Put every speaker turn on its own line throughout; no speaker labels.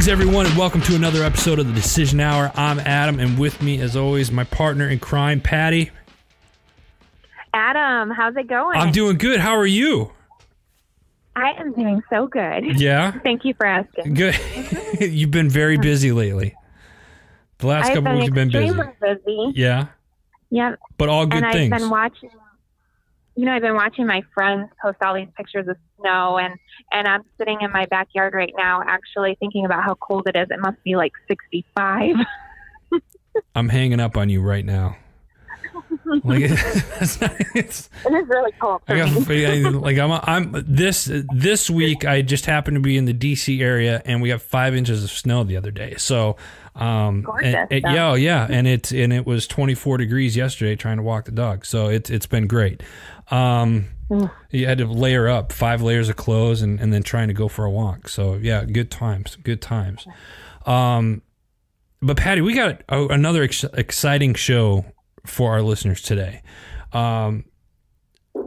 everyone, and welcome to another episode of the Decision Hour. I'm Adam, and with me, as always, my partner in crime, Patty.
Adam, how's it going?
I'm doing good. How are you?
I am doing so good.
Yeah?
Thank you for asking.
Good. You've been very busy lately. The last couple weeks you've been busy.
busy.
Yeah?
Yep.
But all good things.
I've been watching, I've been watching my friends post all these pictures of snow, and I'm sitting in my backyard right now actually thinking about how cold it is. It must be like 65.
I'm hanging up on you right now. Like
it is really cold for me.
Like this week I just happened to be in the DC area and we got 5 inches of snow the other day. So
gorgeous.
And it was 24 degrees yesterday trying to walk the dog. So it's been great. You had to layer up 5 layers of clothes and then trying to go for a walk. So yeah, good times. But Patty, we got another exciting show for our listeners today. I'm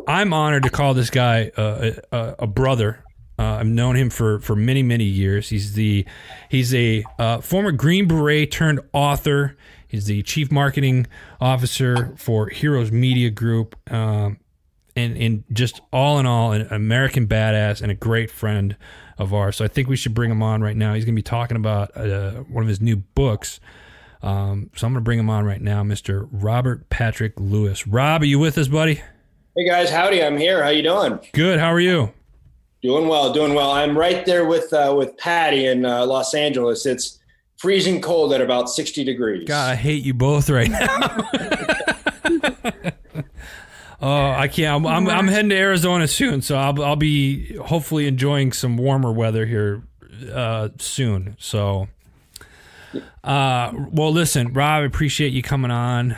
honored to call this guy a brother. I've known him for many years. He's a former Green Beret turned author. He's the chief marketing officer for Heroes Media Group, and just all in all, an American badass and a great friend of ours. So I think we should bring him on right now. He's going to be talking about one of his new books. So I'm going to bring him on right now, Mr. Robert Patrick Lewis. Rob, are you with us, buddy?
Hey, guys. Howdy. I'm here. How you doing?
Good. How are you?
Doing well. I'm right there with Patty in Los Angeles. It's freezing cold at about 60 degrees.
God, I hate you both right now. Oh, I can't. I'm heading to Arizona soon, so I'll be hopefully enjoying some warmer weather here soon. So... well, listen, Rob, I appreciate you coming on.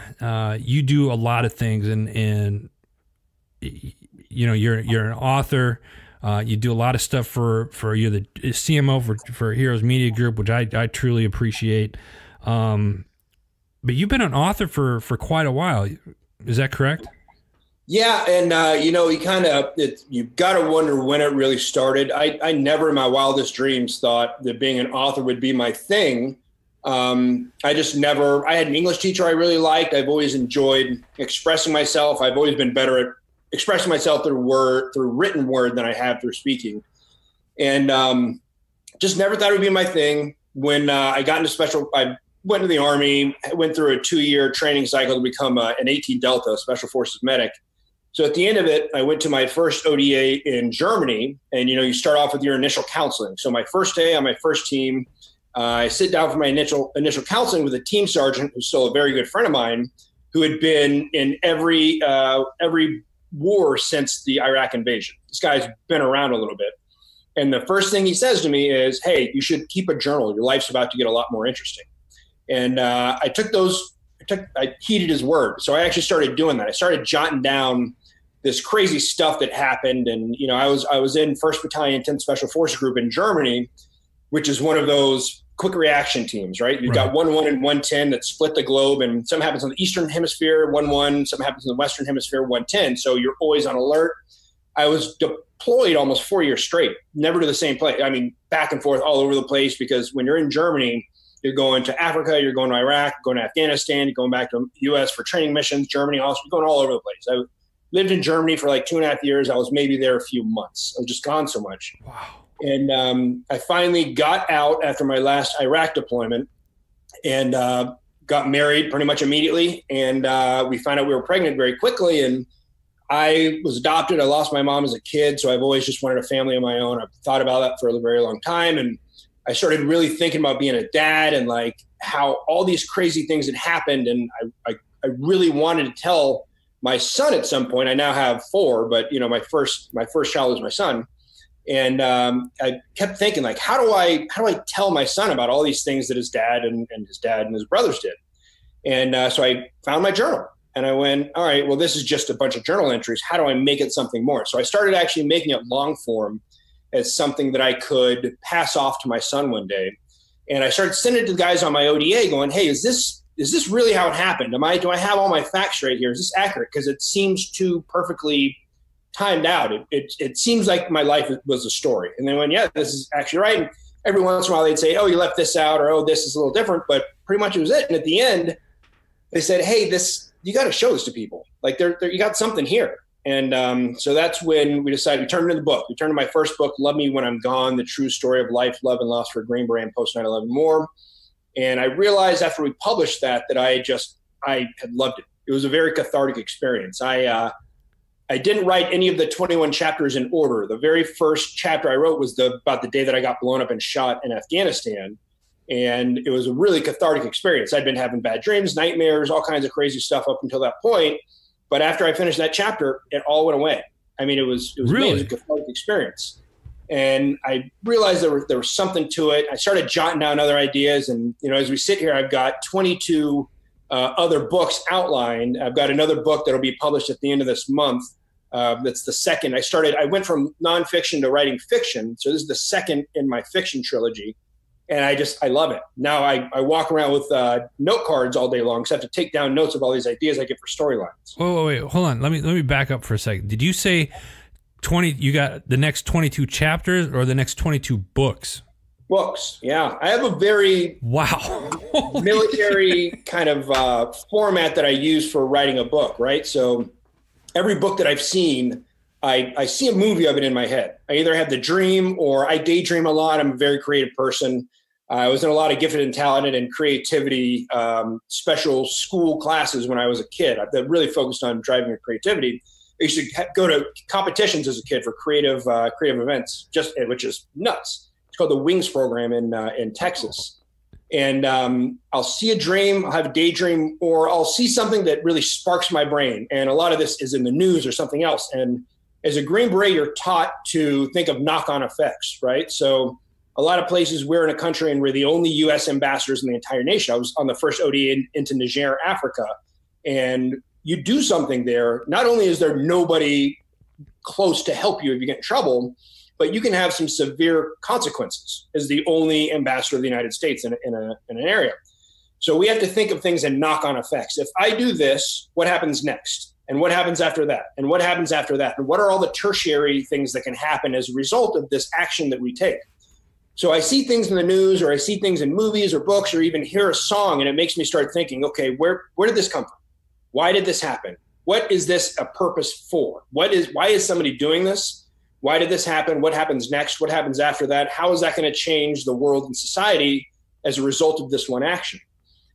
You do a lot of things, and you're an author. You do a lot of stuff for you're the CMO for Heroes Media Group, which I truly appreciate. But you've been an author for quite a while. Is that correct?
Yeah, and you got to wonder when it really started. I never in my wildest dreams thought that being an author would be my thing. I had an English teacher I really liked. I've always enjoyed expressing myself. I've always been better at expressing myself through written word than I have through speaking. And just never thought it would be my thing. When I went to the Army, went through a 2-year training cycle to become an 18 Delta Special Forces medic. So at the end of it, I went to my first ODA in Germany. And, you start off with your initial counseling. So my first day on my first team, I sit down for my initial counseling with a team sergeant who's still a very good friend of mine, who had been in every war since the Iraq invasion. This guy's been around a little bit. And the first thing he says to me is, hey, you should keep a journal. Your life's about to get a lot more interesting. And I heeded his word. So I actually started doing that. I started jotting down this crazy stuff that happened. And, I was in 1st Battalion, 10th Special Forces Group in Germany, which is one of those quick reaction teams, right? You've got 1-1 and 110 that split the globe, and something happens on the Eastern Hemisphere, 1-1, something happens in the Western Hemisphere, 110. So you're always on alert. I was deployed almost 4 years straight, never to the same place. I mean, back and forth all over the place, because when you're in Germany, you're going to Africa, you're going to Iraq, going to Afghanistan, you're going back to the U.S. for training missions, Germany, also going all over the place. I lived in Germany for like 2.5 years. I was maybe there a few months. I was just gone so much.
Wow.
And I finally got out after my last Iraq deployment and got married pretty much immediately. And we found out we were pregnant very quickly. And I was adopted. I lost my mom as a kid. So I've always just wanted a family of my own. I've thought about that for a very long time. And I started really thinking about being a dad and like how all these crazy things had happened. And I really wanted to tell my son at some point. I now have 4, but my first child was my son. And I kept thinking, like, how do I tell my son about all these things that his dad and his dad and his brothers did? And so I found my journal and I went, all right, well, this is just a bunch of journal entries. How do I make it something more? So I started actually making it long form as something that I could pass off to my son one day. And I started sending it to the guys on my ODA going, hey, is this really how it happened? Do I have all my facts right here? Is this accurate? Because it seems too perfectly timed out. It seems like my life was a story. And then when, yeah, this is actually right. And every once in a while they'd say, oh, you left this out, or, oh, this is a little different, but pretty much it was it. And at the end, they said, hey, you got to show this to people. Like you got something here. And so that's when we decided we turned into the book. We turned to my first book, Love Me When I'm Gone, the true story of life, love, and loss for Green Beret and post 9/11 more. And I realized after we published that I had loved it. It was a very cathartic experience. I didn't write any of the 21 chapters in order. The very first chapter I wrote was about the day that I got blown up and shot in Afghanistan. And it was a really cathartic experience. I'd been having bad dreams, nightmares, all kinds of crazy stuff up until that point. But after I finished that chapter, it all went away. I mean, it was
really?
Amazing, cathartic experience. And I realized there was something to it. I started jotting down other ideas. And, as we sit here, I've got 22 other books outlined. I've got another book that'll be published at the end of this month. That's the second. I went from nonfiction to writing fiction. So this is the second in my fiction trilogy. And I love it. Now I walk around with note cards all day long, because I have to take down notes of all these ideas I get for storylines.
Wait, hold on. Let me back up for a second. Did you say 20? You got the next 22 chapters or the next 22 books?
Books, yeah. I have a very military kind of format that I use for writing a book, right? So every book that I've seen, I see a movie of it in my head. I either have the dream or I daydream a lot. I'm a very creative person. I was in a lot of gifted and talented and creativity special school classes when I was a kid that really focused on driving your creativity. I used to go to competitions as a kid for creative events, which is nuts. It's called the Wings program in Texas. And I'll see a dream, I'll have a daydream, or I'll see something that really sparks my brain. And a lot of this is in the news or something else. And as a Green Beret, you're taught to think of knock-on effects, right? So a lot of places we're in a country and we're the only U.S. ambassadors in the entire nation. I was on the first ODA into Niger, Africa. And you do something there, not only is there nobody close to help you if you get in trouble, but you can have some severe consequences as the only ambassador of the United States in an area. So we have to think of things in knock-on effects. If I do this, what happens next? And what happens after that? And what happens after that? And what are all the tertiary things that can happen as a result of this action that we take? So I see things in the news, or I see things in movies or books, or even hear a song, and it makes me start thinking, okay, where did this come from? Why did this happen? What is this a purpose for? Why is somebody doing this? Why did this happen? What happens next? What happens after that? How is that going to change the world and society as a result of this one action?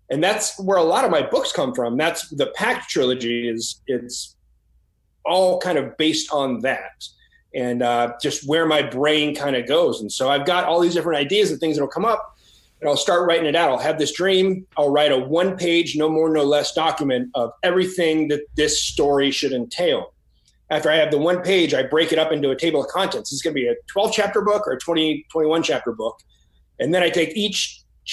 And that's where a lot of my books come from. That's the Pact trilogy it's all kind of based on that, and just where my brain kind of goes. And so I've got all these different ideas and things that will come up, and I'll start writing it out. I'll have this dream. I'll write a 1-page, no more, no less document of everything that this story should entail. After I have the 1 page, I break it up into a table of contents. It's going to be a 12-chapter book or a 21-chapter book. And then I take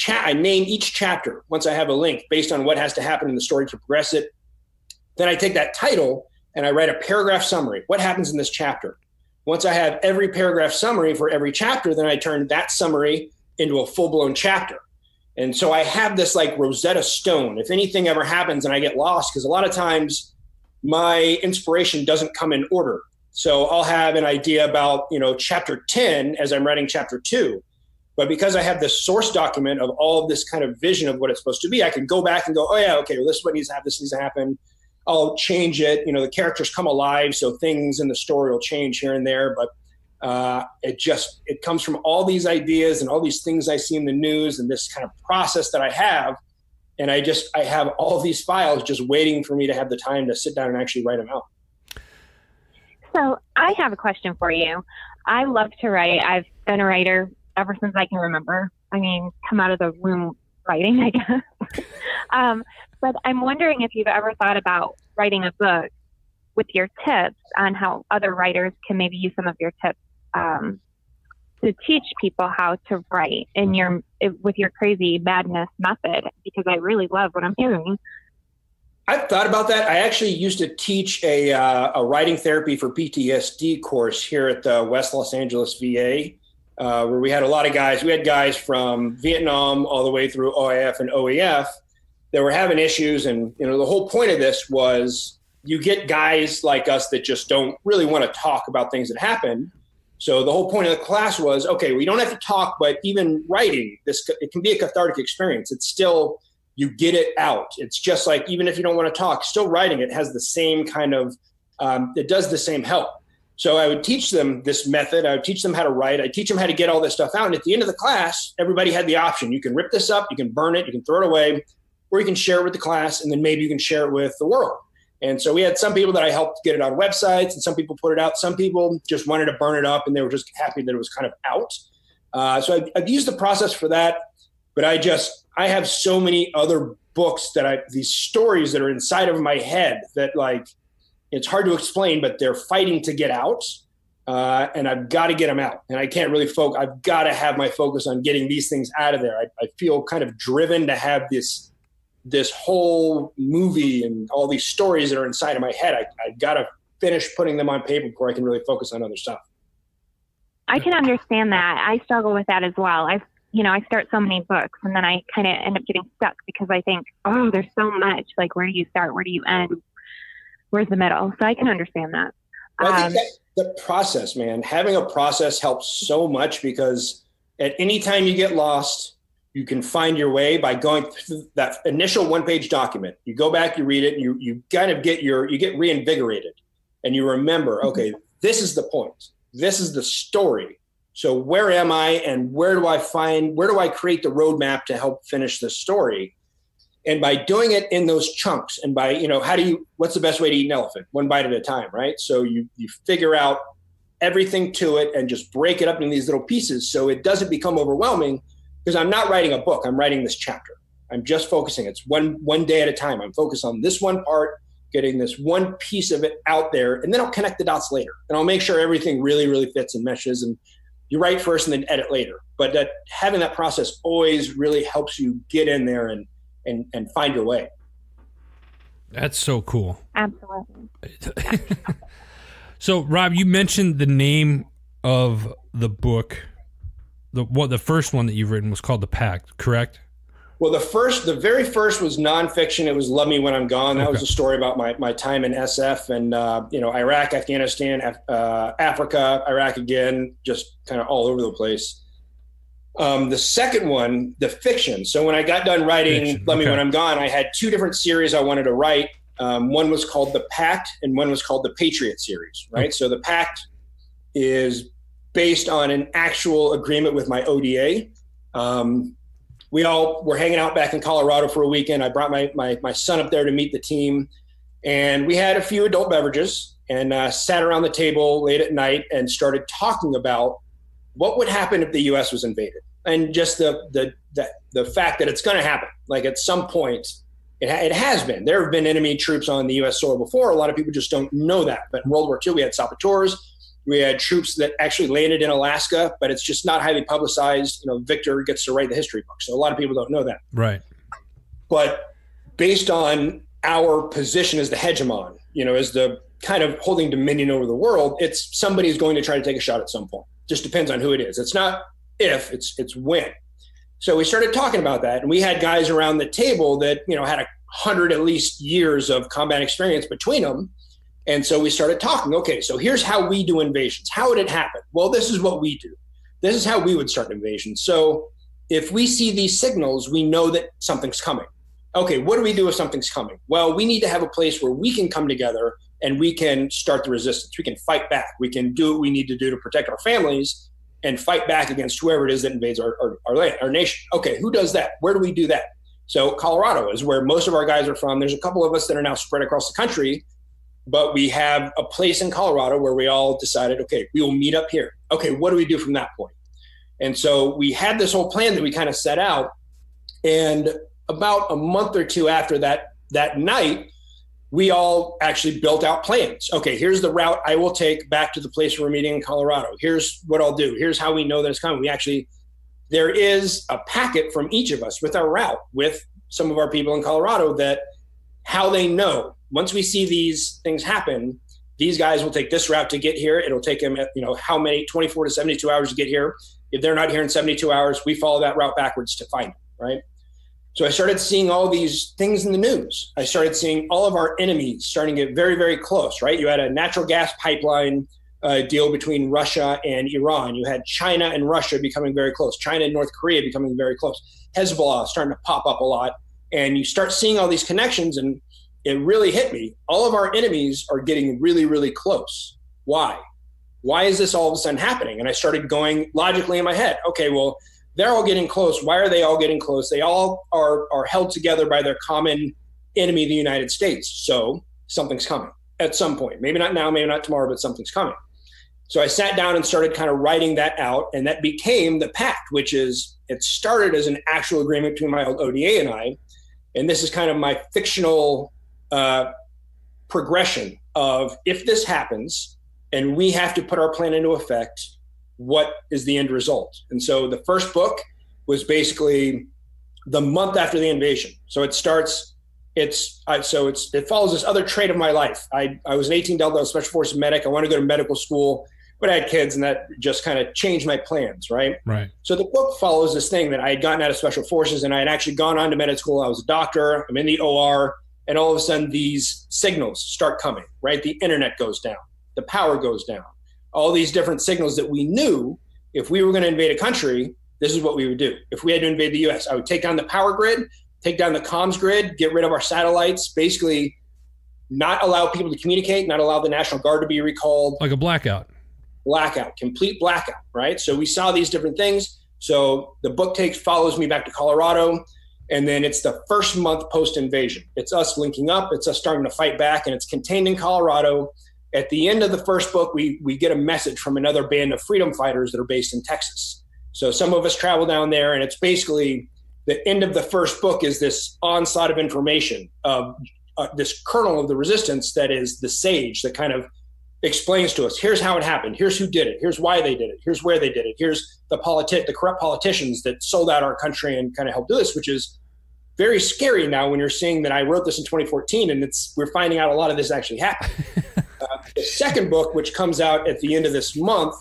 I name each chapter once I have a link based on what has to happen in the story to progress it. Then I take that title and I write a paragraph summary. What happens in this chapter? Once I have every paragraph summary for every chapter, then I turn that summary into a full-blown chapter. And so I have this like Rosetta Stone. If anything ever happens and I get lost, because a lot of times my inspiration doesn't come in order. So I'll have an idea about, chapter 10 as I'm writing chapter 2. But because I have this source document of all of this kind of vision of what it's supposed to be, I can go back and go, oh yeah, okay, well, this is what needs to happen. This needs to happen. I'll change it. The characters come alive, so things in the story will change here and there. But it comes from all these ideas and all these things I see in the news and this kind of process that I have. And I have all these files just waiting for me to have the time to sit down and actually write them out.
So I have a question for you. I love to write. I've been a writer ever since I can remember. I mean, come out of the womb writing, I guess. But I'm wondering if you've ever thought about writing a book with your tips on how other writers can maybe use some of your tips to teach people how to write with your crazy madness method, because I really love what I'm hearing.
I've thought about that. I actually used to teach a writing therapy for PTSD course here at the West Los Angeles VA, where we had a lot of guys. We had guys from Vietnam all the way through OIF and OEF that were having issues. And, the whole point of this was you get guys like us that just don't really want to talk about things that happen. So the whole point of the class was, okay, we don't have to talk, but even writing this, it can be a cathartic experience. It's still, you get it out. It's just like, even if you don't want to talk, still writing it has the same kind of, it does the same help. So I would teach them this method. I would teach them how to write. I teach them how to get all this stuff out. And at the end of the class, everybody had the option. You can rip this up, you can burn it, you can throw it away, or you can share it with the class, and then maybe you can share it with the world. And so we had some people that I helped get it on websites, and some people put it out. Some people just wanted to burn it up, and they were just happy that it was kind of out. So I've used the process for that, but I have so many other books these stories that are inside of my head that, like, it's hard to explain, but they're fighting to get out. And I've got to get them out, and I can't really focus. I've got to have my focus on getting these things out of there. I feel kind of driven to have this whole movie and all these stories that are inside of my head. I've got to finish putting them on paper before I can really focus on other stuff.
I can understand that. I struggle with that as well. I start so many books, and then I kind of end up getting stuck because I think, oh, there's so much. Like, where do you start? Where do you end? Where's the middle? So I can understand that.
Well, I think that the process, man, having a process helps so much, because at any time you get lost, you can find your way by going through that initial one-page document. You go back, you read it, you kind of get reinvigorated, and you remember, okay, this is the point. This is the story. So where am I, and where do I create the roadmap to help finish this story? And by doing it in those chunks, and by, what's the best way to eat an elephant? One bite at a time, right? So you figure out everything to it and just break it up in these little pieces so it doesn't become overwhelming, because I'm not writing a book. I'm writing this chapter. I'm just focusing. It's one day at a time. I'm focused on this one part, getting this one piece of it out there, and then I'll connect the dots later. And I'll make sure everything really, really fits and meshes. And you write first and then edit later. But having that process always really helps you get in there and find your way.
That's so cool.
Absolutely.
So, Rob, you mentioned the name of the book. The first one that you've written was called The Pact, correct?
Well, the very first was nonfiction. It was Love Me When I'm Gone. That was a story about my time in SF and, Iraq, Afghanistan, Africa, Iraq again, just kind of all over the place. The second one, the fiction. So when I got done writing Love Me When I'm Gone, I had two different series I wanted to write. One was called The Pact, and one was called the Patriot series, right? Okay. So the Pact is based on an actual agreement with my ODA. We all were hanging out back in Colorado for a weekend. I brought my son up there to meet the team, and we had a few adult beverages and sat around the table late at night and started talking about what would happen if the U.S. was invaded, and just the fact that it's going to happen. Like, at some point, it has been. There have been enemy troops on the U.S. soil before. A lot of people just don't know that. But in World War II, we had saboteurs. We had troops that actually landed in Alaska, but it's just not highly publicized. Victor gets to write the history book, so a lot of people don't know that.
Right.
But based on our position as the hegemon, as the kind of holding dominion over the world, it's somebody's going to try to take a shot at some point. Just depends on who it is. It's not if, it's when. So we started talking about that, and we had guys around the table that, had 100 at least years of combat experience between them. And so we started talking, okay, so here's how we do invasions. How would it happen? Well, this is what we do. This is how we would start an invasion. So if we see these signals, we know that something's coming. Okay, what do we do if something's coming? Well, we need to have a place where we can come together and we can start the resistance. We can fight back. We can do what we need to do to protect our families and fight back against whoever it is that invades our land, our nation. Okay, who does that? Where do we do that? So Colorado is where most of our guys are from. There's a couple of us that are now spread across the country, but we have a place in Colorado where we all decided, okay, we will meet up here. Okay, what do we do from that point? And so we had this whole plan that we kind of set out. And about a month or two after that night, we all actually built out plans. Okay, here's the route I will take back to the place we're meeting in Colorado. Here's what I'll do. Here's how we know that it's coming. There is a packet from each of us with our route, with some of our people in Colorado, that how they know once we see these things happen, these guys will take this route to get here. It'll take them, how many, 24 to 72 hours to get here. If they're not here in 72 hours, we follow that route backwards to find them, right? So I started seeing all these things in the news. I started seeing all of our enemies starting to get very, very close, right? You had a natural gas pipeline deal between Russia and Iran. You had China and Russia becoming very close. China and North Korea becoming very close. Hezbollah starting to pop up a lot. And you start seeing all these connections, and it really hit me. All of our enemies are getting really, really close. Why? Why is this all of a sudden happening? And I started going logically in my head. Okay, well, they're all getting close. Why are they all getting close? They all are held together by their common enemy, the United States. So something's coming at some point. Maybe not now, maybe not tomorrow, but something's coming. So I sat down and started kind of writing that out, and that became the Pact, which is, it started as an actual agreement between my old ODA and I. And this is kind of my fictional progression of, if this happens and we have to put our plan into effect, what is the end result? And so the first book was basically the month after the invasion. So it starts, it follows this other trait of my life. I was an 18 Delta Special Forces medic. I wanted to go to medical school, but I had kids, and that just kind of changed my plans, right?
Right.
So the book follows this thing that I had gotten out of Special Forces, and I had actually gone on to medical school. I was a doctor. I'm in the OR, and all of a sudden these signals start coming, right? The internet goes down. The power goes down. All these different signals that we knew, if we were going to invade a country, this is what we would do. If we had to invade the U.S., I would take down the power grid, take down the comms grid, get rid of our satellites, basically not allow people to communicate, not allow the National Guard to be recalled.
Like a blackout.
Blackout, complete blackout, right? So we saw these different things. So the book follows me back to Colorado, and then it's the first month post-invasion. It's us linking up, it's us starting to fight back, and it's contained in Colorado. At the end of the first book, we get a message from another band of freedom fighters that are based in Texas. So some of us travel down there, and it's basically the end of the first book is this onslaught of information of this kernel of the resistance that is the sage that kind of explains to us, here's how it happened, here's who did it, here's why they did it, here's where they did it, here's the corrupt politicians that sold out our country and kind of helped do this, which is very scary now when you're seeing that I wrote this in 2014 and we're finding out a lot of this actually happened. The second book, which comes out at the end of this month,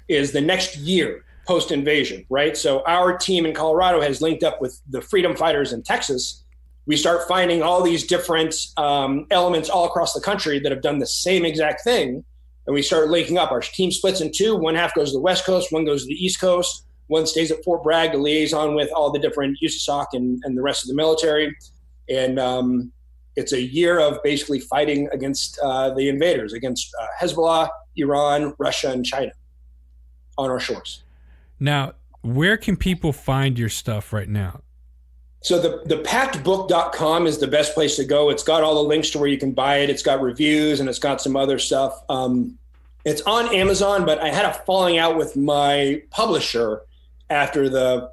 is the next year post-invasion, right? So our team in Colorado has linked up with the freedom fighters in Texas. We start finding all these different elements all across the country that have done the same exact thing. And we start linking up. Our team splits in two. One half goes to the West Coast, one goes to the East Coast. One stays at Fort Bragg to liaison with all the different USASOC and the rest of the military. And it's a year of basically fighting against the invaders, against Hezbollah, Iran, Russia, and China on our shores.
Now, where can people find your stuff right now?
So the pactbook.com is the best place to go. It's got all the links to where you can buy it. It's got reviews, and it's got some other stuff. It's on Amazon, but I had a falling out with my publisher after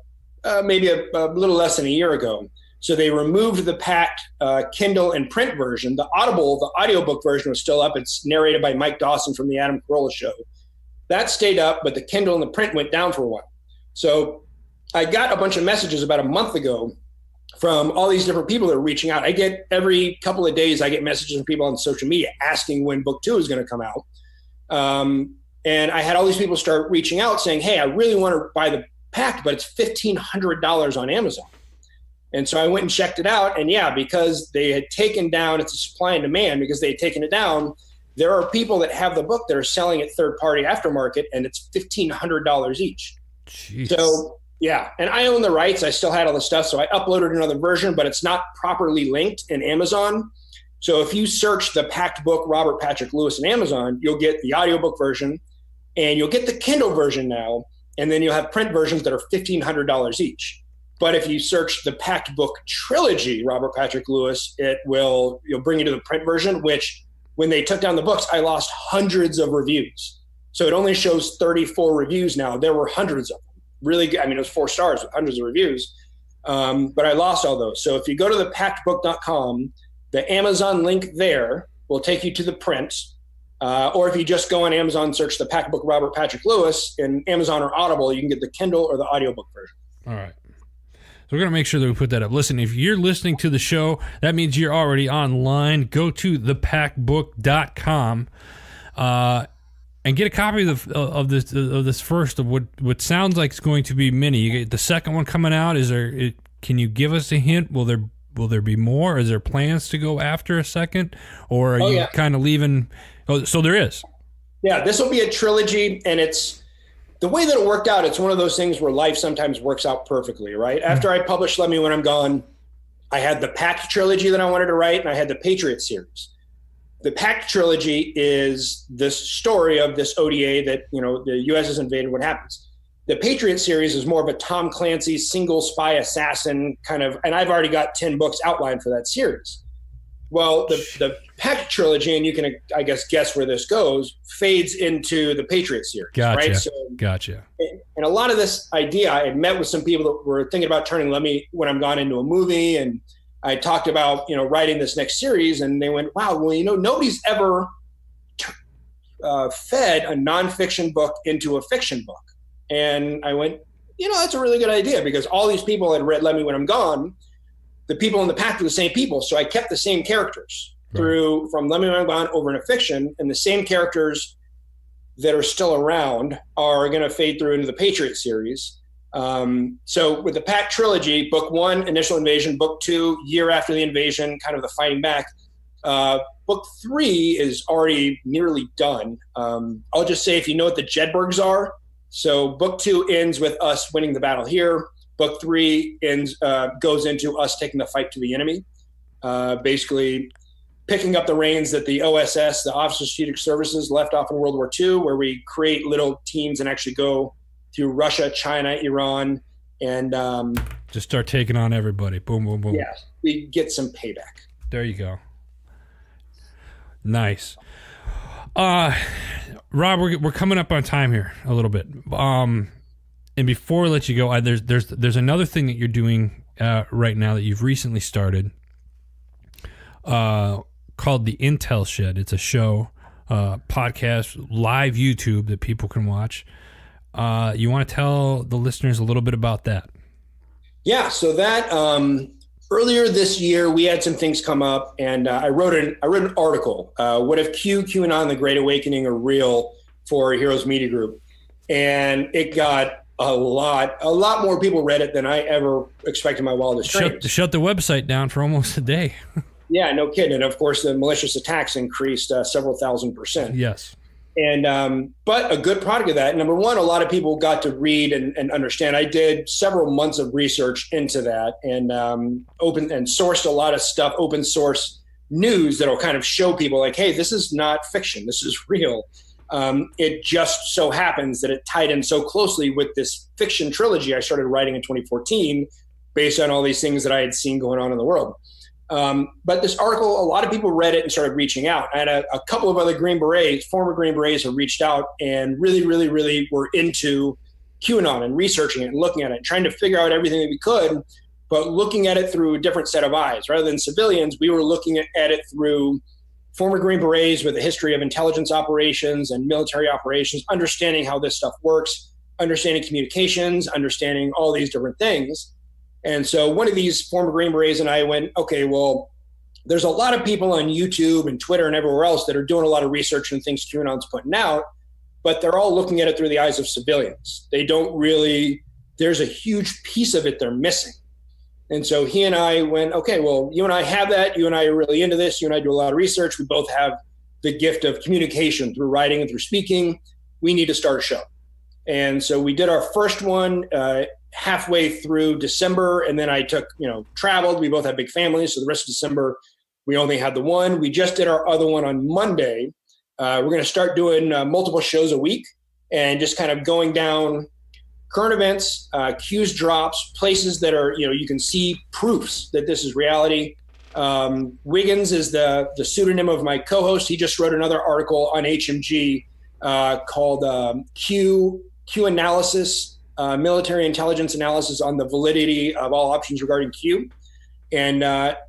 maybe a little less than a year ago. So they removed the Pact Kindle and print version. The audiobook version was still up. It's narrated by Mike Dawson from the Adam Carolla Show. That stayed up, but the Kindle and the print went down for a while. So I got a bunch of messages about a month ago from all these different people that are reaching out. I get every couple of days, I get messages from people on social media asking when book 2 is going to come out. And I had all these people start reaching out saying, hey, I really want to buy the Pact, but it's $1,500 on Amazon. And so I went and checked it out. And yeah, because they had taken down, it's a supply and demand, because they had taken it down, there are people that have the book that are selling it third-party aftermarket, and it's $1,500 each.
Jeez.
So yeah, and I own the rights. I still had all the stuff, so I uploaded another version, but it's not properly linked in Amazon. So if you search the Pact book, Robert Patrick Lewis in Amazon, you'll get the audiobook version, and you'll get the Kindle version now, and then you'll have print versions that are $1,500 each. But if you search the Pact book trilogy, Robert Patrick Lewis, you'll bring you to the print version, which when they took down the books, I lost hundreds of reviews. So it only shows 34 reviews now. There were hundreds of them. Really good. I mean, it was 4 stars with hundreds of reviews. But I lost all those. So if you go to the pactbook.com, the Amazon link there will take you to the print. Or if you just go on Amazon and search the Pact book Robert Patrick Lewis in Amazon or Audible, you can get the Kindle or the audiobook version.
All right. So we're going to make sure that we put that up. Listen, if you're listening to the show, that means you're already online. Go to thepactbook.com and get a copy of this first of what sounds like it's going to be many. You get the second one coming out. Can you give us a hint? Will there be more? Is there plans to go after a second, or are you kind of leaving? Oh, so there is.
Yeah, this will be a trilogy, and it's the way that it worked out. It's one of those things where life sometimes works out perfectly, right? After I published Let Me When I'm Gone, I had the Pact trilogy that I wanted to write, and I had the Patriot series. The Pact trilogy is this story of this ODA that, the U.S. is invaded, what happens. The Patriot series is more of a Tom Clancy single spy assassin kind of, and I've already got 10 books outlined for that series. Well, the Pact trilogy, and you can, I guess where this goes, fades into the Patriot series.
Gotcha.
Right? So,
gotcha.
And a lot of this idea, I had met with some people that were thinking about turning Let Me When I'm Gone into a movie, and I talked about, writing this next series, and they went, wow, well, nobody's ever fed a nonfiction book into a fiction book. And I went, that's a really good idea, because all these people had read Let Me When I'm Gone. The people in the Pact were the same people. So I kept the same characters from Let Me When I'm Gone over into fiction, and the same characters that are still around are going to fade through into the Patriot series. So with the Pact trilogy, book 1, initial invasion, book 2, year after the invasion, kind of the fighting back. Book 3 is already nearly done. I'll just say, if you know what the Jedburghs are, so book 2 ends with us winning the battle here. Book 3 goes into us taking the fight to the enemy, basically picking up the reins that the OSS, the Office of Strategic Services, left off in World War II, where we create little teams and actually go through Russia, China, Iran, and
just start taking on everybody. Boom, boom, boom.
Yeah, we get some payback.
There you go. Nice. Rob, we're coming up on time here a little bit. And before I let you go, there's another thing that you're doing right now that you've recently started, called the Intel Shed. It's a show, podcast, live YouTube that people can watch. You want to tell the listeners a little bit about that?
Yeah. So that earlier this year, we had some things come up, and I wrote an article. What if QAnon, and the Great Awakening are real, for Heroes Media Group, and it got a lot more people read it than I ever expected in my wildest dreams.
Shut the website down for almost a day.
Yeah, no kidding. And of course, the malicious attacks increased several thousand%.
Yes.
And but a good product of that, number one, a lot of people got to read and understand. I did several months of research into that, and sourced a lot of stuff, open source news that'll kind of show people like, hey, this is not fiction. This is real. It just so happens that it tied in so closely with this fiction trilogy I started writing in 2014 based on all these things that I had seen going on in the world. But this article, a lot of people read it and started reaching out. I had a couple of other Green Berets, former Green Berets, have reached out and really, really, really were into QAnon and researching it and looking at it, trying to figure out everything that we could, but looking at it through a different set of eyes. Rather than civilians, we were looking at it through former Green Berets with a history of intelligence operations and military operations, understanding how this stuff works, understanding communications, understanding all these different things. And so one of these former Green Berets and I went, okay, well, there's a lot of people on YouTube and Twitter and everywhere else that are doing a lot of research and things QAnon's putting out, but they're all looking at it through the eyes of civilians. They don't really, there's a huge piece of it they're missing. And so he and I went, okay, well, you and I have that. You and I are really into this. You and I do a lot of research. We both have the gift of communication through writing and through speaking. We need to start a show. And so we did our first one halfway through December. And then I traveled. We both have big families. So the rest of December, we only had the one. We just did our other one on Monday. We're going to start doing multiple shows a week and just kind of going down current events, cues, drops, places that are, you can see proofs that this is reality. Wiggins is the pseudonym of my co-host. He just wrote another article on HMG called Q Analysis, Military Intelligence Analysis on the Validity of All Options Regarding Q. And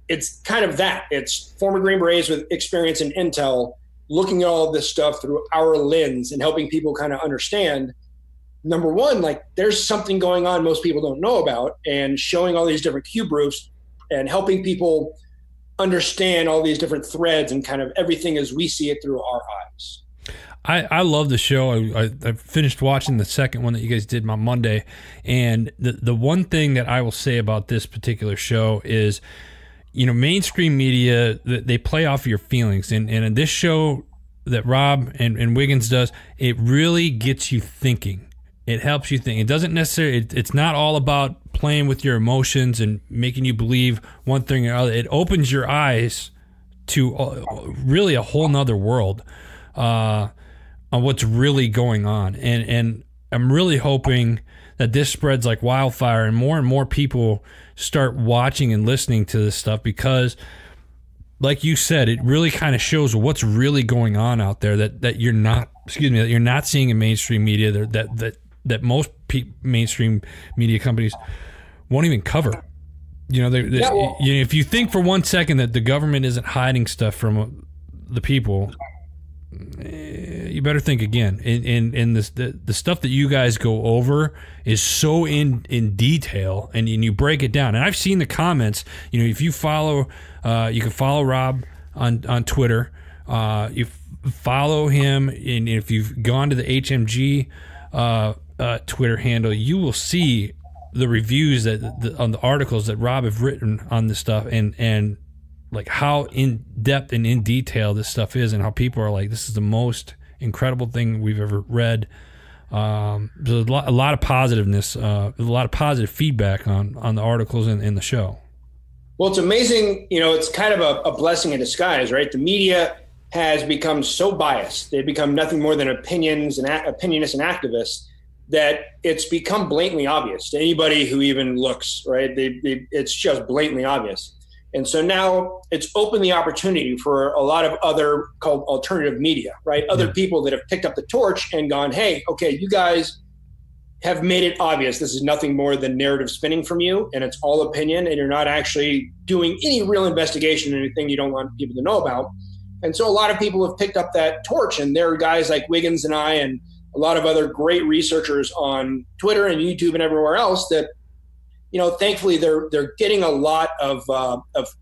it's kind of that. It's former Green Berets with experience in intel looking at all this stuff through our lens and helping people kind of understand, number one, like there's something going on most people don't know about, and showing all these different Q proofs and helping people understand all these different threads and kind of everything as we see it through our eyes.
I love the show. I finished watching the second one that you guys did on Monday, and the one thing that I will say about this particular show is, mainstream media, they play off of your feelings, and in this show, that Rob and Wiggins does, it really gets you thinking. It helps you think. It doesn't necessarily, it's not all about playing with your emotions and making you believe one thing or other. It opens your eyes to really a whole nother world on what's really going on. And I'm really hoping that this spreads like wildfire and more people start watching and listening to this stuff, because like you said, it really kind of shows what's really going on out there that you're not, that you're not seeing in mainstream media, that most mainstream media companies won't even cover. If you think for 1 second that the government isn't hiding stuff from the people, you better think again. The stuff that you guys go over is so in detail, and you break it down. And I've seen the comments. If you follow, you can follow Rob on Twitter. You follow him, and if you've gone to the HMG Twitter handle, you will see the reviews on the articles that Rob have written on this stuff, and like how in depth and in detail this stuff is, and how people are like, this is the most incredible thing we've ever read. There's a lot of positiveness, a lot of positive feedback on the articles and the show.
Well, it's amazing. It's kind of a blessing in disguise, right? The media has become so biased. They've become nothing more than opinionists and activists, that it's become blatantly obvious to anybody who even looks, right? It's just blatantly obvious. And so now it's opened the opportunity for a lot of other called alternative media, right? Other people that have picked up the torch and gone, hey, okay, you guys have made it obvious this is nothing more than narrative spinning from you, and it's all opinion, and you're not actually doing any real investigation or anything you don't want people to know about. And so a lot of people have picked up that torch, and there are guys like Wiggins and I and a lot of other great researchers on Twitter and YouTube and everywhere else that, thankfully they're getting a lot of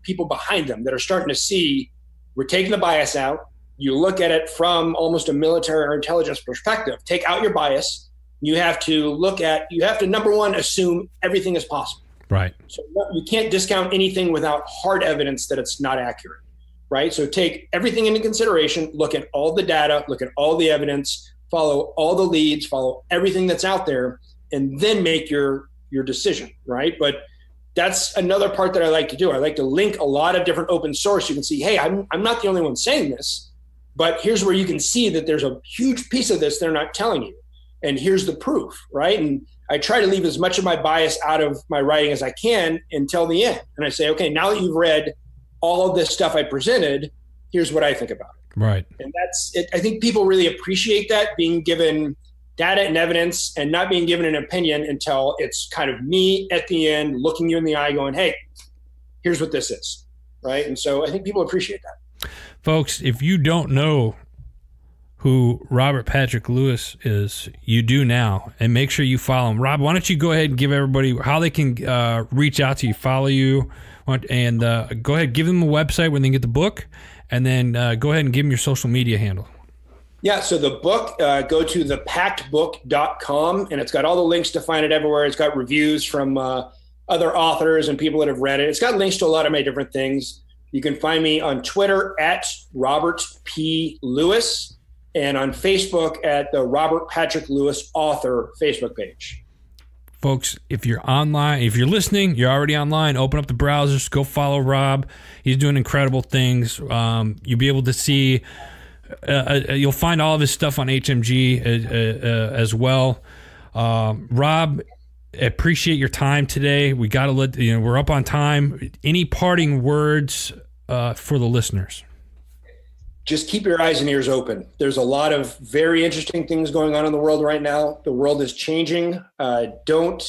people behind them that are starting to see we're taking the bias out. You look at it from almost a military or intelligence perspective. Take out your bias. You have to number one, assume everything is possible.
Right.
So you can't discount anything without hard evidence that it's not accurate. Right. So take everything into consideration, look at all the data, look at all the evidence, follow all the leads, follow everything that's out there, and then make your decision, right? But that's another part that I like to do. I like to link a lot of different open source. You can see, hey, I'm not the only one saying this, but here's where you can see that there's a huge piece of this they're not telling you. And here's the proof, right? And I try to leave as much of my bias out of my writing as I can until the end. And I say, okay, now that you've read all of this stuff I presented, here's what I think about it.
Right.
And that's it. I think people really appreciate that, being given data and evidence and not being given an opinion until it's kind of me at the end looking you in the eye going, hey, here's what this is. Right. And so I think people appreciate that.
Folks, if you don't know who Robert Patrick Lewis is, you do now, and make sure you follow him. Rob, why don't you go ahead and give everybody how they can reach out to you, follow you, and go ahead, give them a website where they can get the book, and then go ahead and give them your social media handle.
Yeah, so the book, go to thepactbook.com, and it's got all the links to find it everywhere. It's got reviews from other authors and people that have read it. It's got links to a lot of my different things. You can find me on Twitter at Robert P. Lewis, and on Facebook at the Robert Patrick Lewis Author Facebook page.
Folks, if you're online, if you're listening, you're already online, open up the browsers, go follow Rob. He's doing incredible things. You'll be able to see, you'll find all of his stuff on HMG as well. Rob, appreciate your time today. We got to we're up on time. Any parting words for the listeners?
Just keep your eyes and ears open. There's a lot of very interesting things going on in the world right now. The world is changing. Don't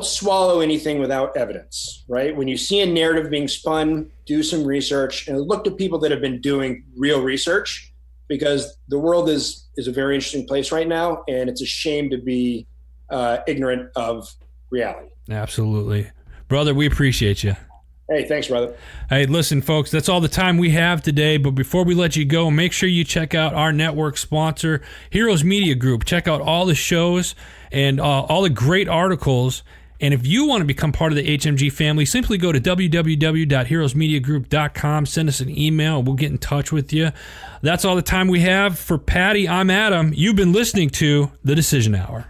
swallow anything without evidence, right? When you see a narrative being spun, do some research and look to people that have been doing real research, because the world is a very interesting place right now, and it's a shame to be ignorant of reality.
Absolutely. Brother, we appreciate you.
Hey, thanks, brother.
Hey, listen, folks, that's all the time we have today. But before we let you go, make sure you check out our network sponsor, Heroes Media Group. Check out all the shows and all the great articles And if you want to become part of the HMG family, simply go to www.heroesmediagroup.com. Send us an email. We'll get in touch with you. That's all the time we have. For Patty, I'm Adam. You've been listening to The Decision Hour.